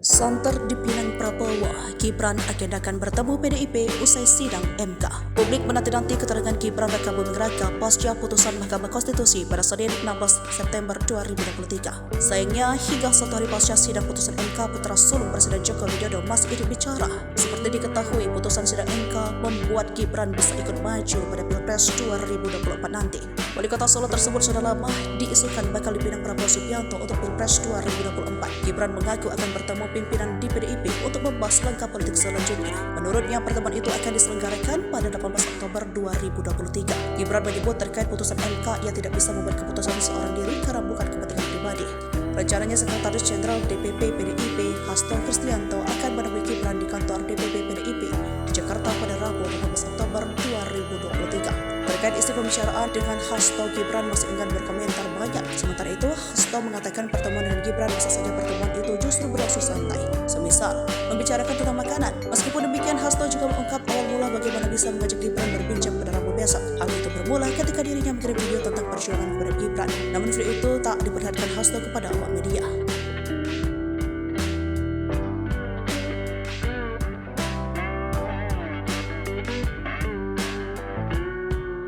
Santer dipinang Prabowo, Gibran agendakan bertemu PDIP usai sidang MK. Publik menanti-nanti keterangan Gibran raka buming raka pasca putusan Mahkamah Konstitusi pada Senin 16 September 2023. Sayangnya, hingga satu hari pasca sidang putusan MK, putra sulung Presiden Joko Widodo masih ikut bicara. Seperti diketahui, putusan sidang MK membuat Gibran bisa ikut maju pada Pilpres 2024 nanti. Wali Kota Solo tersebut sudah lama diisukan bakal dipinang Prabowo Subianto untuk Pilpres 2024. Gibran mengaku akan bertemu pimpinan di PDIP untuk membahas langkah politik selanjutnya. Menurutnya, pertemuan itu akan diselenggarakan pada 18 Oktober 2023. Gibran menyebut terkait putusan MK, ia tidak bisa membuat keputusan seorang diri karena bukan kepentingan pribadi. Rencananya Sekretaris Jenderal DPP PDIP Hasto Kristianto akan menemui Gibran di kantor DPP PDIP di Jakarta pada Rabu 18 Oktober 2023. Terkait isi pembicaraan dengan Hasto, Gibran masih enggan berkomentar banyak. Sementara itu, Hasto mengatakan pertemuan dengan Gibran bisa saja pertemuan itu justru berlangsung santai, semisal membicarakan tentang makanan. Meskipun demikian, Hasto juga mengungkap awal mula bagaimana bisa mengajak Gibran berbincang pada Rabu besok. Hal itu bermula ketika dirinya mengirim video tentang perjuangan kepada Gibran. Namun video itu tak diperlihatkan Hasto kepada awak media.